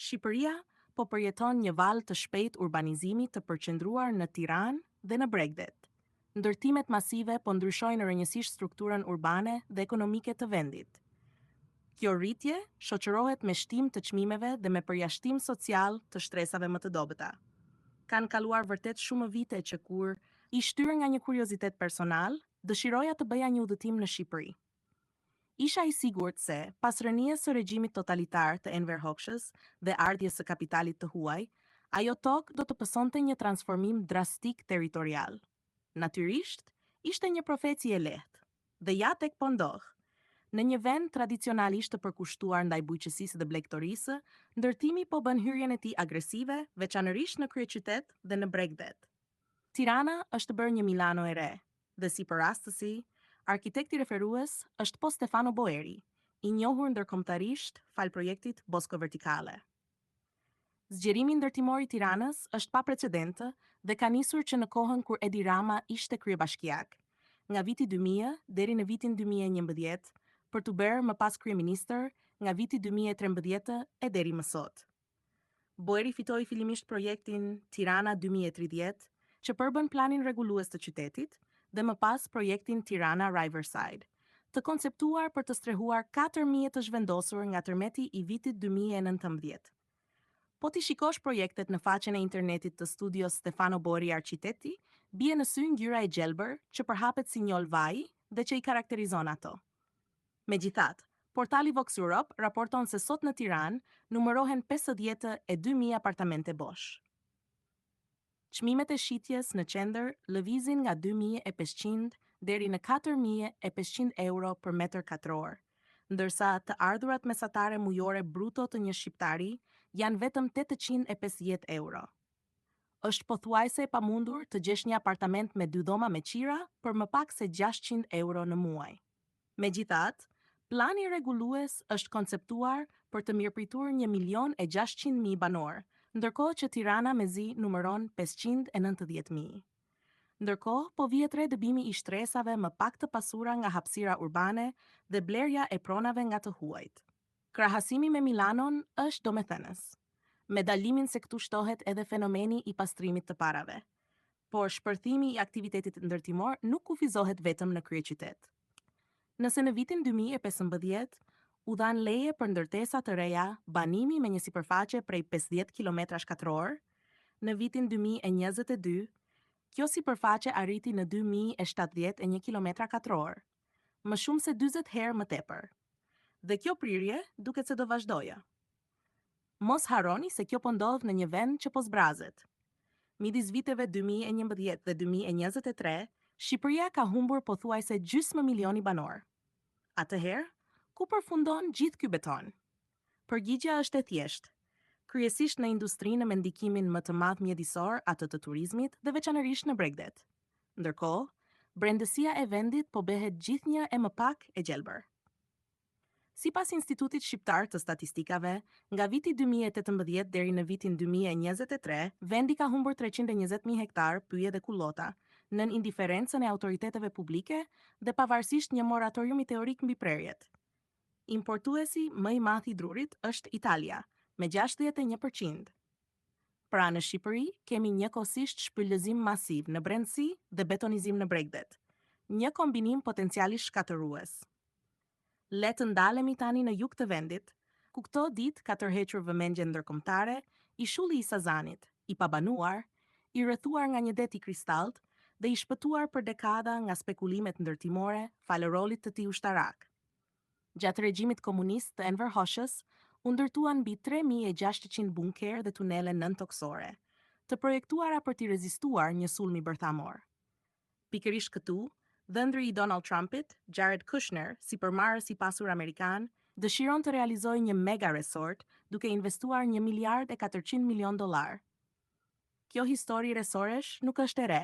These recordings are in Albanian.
Shqipëria po përjeton një val të shpejt urbanizimi të përqendruar në Tiranë dhe në Bregdet. Ndërtimet masive po ndryshojnë rrënjësisht strukturën urbane dhe ekonomike të vendit. Kjo rritje shoqërohet me shtim të çmimeve dhe me përjashtim social të shtresave më të dobëta. Kanë kaluar vërtet shumë vite që kur, i shtyrë nga një kuriozitet personal, dëshiroja të bëja një udhëtim në Shqipëri. Isha i sigurt se, pas rënies së regjimit totalitar të Enver Hoxhës dhe ardhjes së kapitalit të huaj, ajo tokë do të pësonte një transformim drastik territorial. Natyrisht, ishte një profeci e lehtë, dhe ja tek po ndodh. Në një vend tradicionalisht të përkushtuar ndaj bujqësisë dhe blegtorisë, ndërtimi po bën hyrjen e tij agresive, veçanërisht në kryeqytet dhe në Bregdet. Tirana është bërë një Milano e re, dhe si përrastësi, arkitekti referues është po Stefano Boeri, i njohur ndërkombëtarisht fal projektit Bosco Verticale. Zgjerimi ndërtimor i Tiranës është pa precedentë dhe ka nisur që në kohën kur Edi Rama ishte kryebashkiak, nga viti 2000 deri në vitin 2011, për të bërë më pas kryeministër nga viti 2013 e deri më sot. Boeri fitoi fillimisht projektin Tirana 2030, që përbën planin rregullues të qytetit, dhe më pas projektin Tirana Riverside, të konceptuar për të strehuar 4.000 të zhvendosur nga tërmeti i vitit 2019. Po ti shikosh projektet në faqen e internetit të studios Stefano Boeri Arqiteti, bie në sy ngjyra e gjelbër që përhapet si njol vaji dhe që i karakterizon ato. Megjithatë, portali Vox Europe raporton se sot në Tiranë numërohen 52.000 apartamente bosh. Çmimet e shitjes në qendër lëvizin nga 2.500 deri në 4.500 euro për metër katror, ndërsa të ardhurat mesatare mujore bruto të një shqiptari janë vetëm 850 euro. Është pothuajse e pamundur të gjesh një apartament me 2 dhoma me qira për më pak se 600 euro në muaj. Megjithatë, plani rregullues është konceptuar për të mirëpritur 1.600.000 banor, ndërkohë që Tirana mezi numëron 590.000. Ndërkohë, po vihet re dëbimi i shtresave më pak të pasura nga hapësira urbane dhe blerja e pronave nga të huajt. Krahasimi me Milanon është domethënës, me dalimin se këtu shtohet edhe fenomeni i pastrimit të parave, por shpërthimi i aktivitetit ndërtimor nuk kufizohet vetëm në kryeqytet. Nëse në vitin 2015 u dhan leje për ndërtesa të reja banimi me një sipërfaqe prej 50 km², në vitin 2022, kjo sipërfaqe arriti në 2071 km², më shumë se 40 herë më tepër. Dhe kjo prirje duket se do vazhdojë. Mos harroni se kjo po ndodh në një vend që po zbrazet. Midis viteve 2011 dhe 2023, Shqipëria ka humbur pothuajse gjysmë milioni banor. Atëherë, ku përfundon gjithë ky beton? Përgjigjja është e thjeshtë, kryesisht në industrinë me ndikimin më të madh mjedisor, atë të turizmit dhe veçanërisht në Bregdet. Ndërkohë, brendësia e vendit po bëhet gjithnjë e më pak e gjelbër. Sipas Institutit Shqiptar të Statistikave, nga viti 2018 deri në vitin 2023, vendi ka humbur 320.000 hektar pyje dhe kullota, nën indiferencën e autoriteteve publike dhe pavarësisht një moratoriumi teorik mbi prerjet. Importuesi më i madh i drurit është Italia, me 61%. Pra në Shqipëri kemi njëkohësisht shpëlëzim masiv në brendësi dhe betonizim në Bregdet, një kombinim potencialisht shkatërues. Le të ndalemi tani në jug të vendit, ku këto ditë ka tërhequr vëmendjen ndërkombëtare i shulli i Sazanit, i pabanuar, i rrethuar nga një det i kristallt dhe i shpëtuar për dekada nga spekulimet ndërtimore falë rolit të tij ushtarak. Gjatë regjimit komunist të Enver Hoxhës, u ndërtuan mbi 3.600 bunker dhe tunele nën-toksore, të projektuara për t'i rezistuar një sulmi bërthamor. Pikërisht këtu, dhëndri i Donald Trumpit, Jared Kushner, si përmarrës i pasur amerikan, dëshiron të realizojë një mega resort duke investuar $1.4 miliard. Kjo histori resoresh nuk është e re.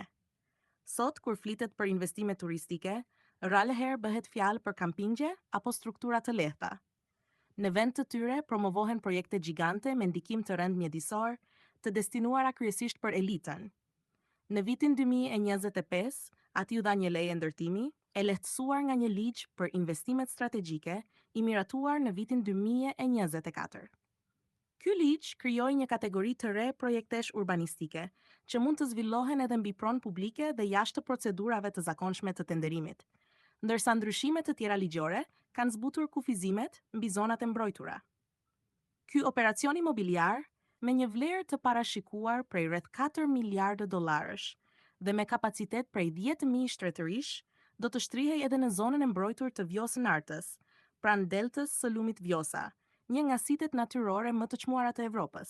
Sot, kur flitet për investime turistike, rrallëherë bëhet fjalë për kampingje apo struktura të lehta. Në vend të tyre promovohen projekte gjigante me ndikim të rënd mjedisor, të destinuara kryesisht për elitën. Në vitin 2025, ati u dha një leje ndërtimi, e lehtësuar nga një ligj për investimet strategjike, i miratuar në vitin 2024. Ky ligj krijoi një kategori të re projektesh urbanistike, që mund të zhvillohen edhe mbi pronë publike dhe jashtë procedurave të zakonshme të tenderimit, ndërsa ndryshimet të tjera ligjore kanë zbutur kufizimet mbi zonat e mbrojtura. Ky operacion imobiliar, me një vlerë të parashikuar prej rreth 4 miliardë dollarësh dhe me kapacitet prej 10.000 shtetërish, do të shtrihej edhe në zonën e mbrojtur të Vjosë Nartës, pranë deltës së lumit Vjosa, një nga sitet natyrore më të çmuara të Evropës.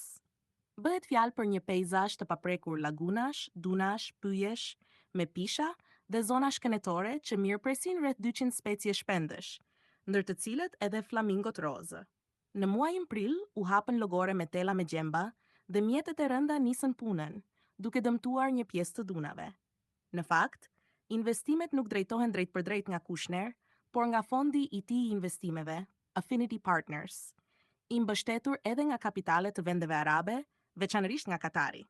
Bëhet fjalë për një peizazh të paprekur lagunash, dunash, pyjesh, me pisha dhe zona shkenetore që mirëpresin rreth 200 specie shpendësh, ndër të cilët edhe flamingot rozë. Në muajin prill u hapën logore me tela me gjemba dhe mjetet e rënda nisën punën, duke dëmtuar një pjesë të dunave. Në fakt, investimet nuk drejtohen drejt për drejt nga Kushner, por nga fondi i tij i investimeve, Affinity Partners, i mbështetur edhe nga kapitale të vendeve arabe, veçanërisht nga Katari.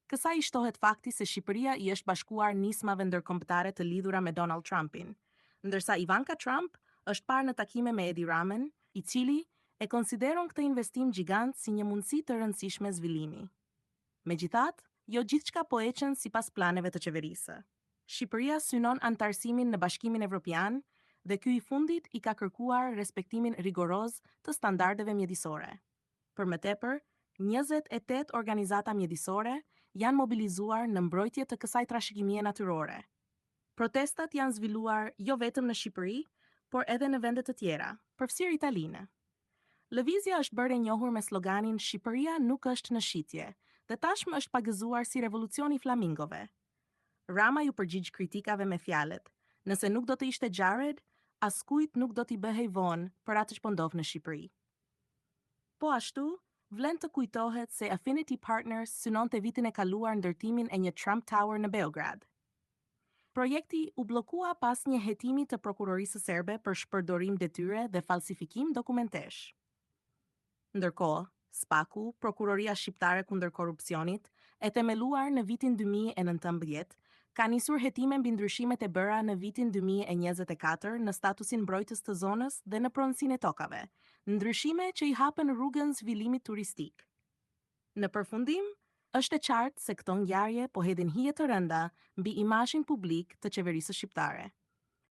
Kësaj i shtohet fakti se Shqipëria i është bashkuar nismave ndërkombëtare të lidhura me Donald Trumpin, ndërsa Ivanka Trump është parë në takime me Edi Ramen, i cili e konsideron këtë investim gjigant si një mundësi të rëndësishme zhvillimi. Megjithatë, jo gjithçka po ecën sipas planeve të qeverisë. Shqipëria synon antarësimin në Bashkimin Evropian dhe ky i fundit i ka kërkuar respektimin rigoroz të standardeve mjedisore. Për më tepër, 28 organizata mjedisore janë mobilizuar në mbrojtje të kësaj trashëgimie natyrore. Protestat janë zhvilluar jo vetëm në Shqipëri, por edhe në vende të tjera, përfshirë Italinë. Lëvizja është bërë e njohur me sloganin Shqipëria nuk është në shitje, dhe tashmë është pagëzuar si revolucioni flamingove. Rama ju përgjigj kritikave me fjalët: nëse nuk do të ishte Jared, askujt nuk do t'i bëhej vonë për atë që po ndodh në Shqipëri. Po ashtu, vlen të kujtohet se Affinity Partners synonte vitin e kaluar ndërtimin e një Trump Tower në Beograd. Projekti u bllokua pas një hetimi të prokurorisë serbe për shpërdorim detyre dhe falsifikim dokumentesh. Ndërkohë, SPAKU, Prokuroria Shqiptare kundër korrupsionit, e themeluar në vitin 2019, ka nisur hetime mbi ndryshimet e bëra në vitin 2024 në statusin mbrojtës të zonës dhe në pronësinë e tokave, ndryshime që i hapën rrugën zhvillimit turistik. Në përfundim, është e qartë se këto ngjarje po hedhin hije të rënda mbi imazhin publik të qeverisë shqiptare.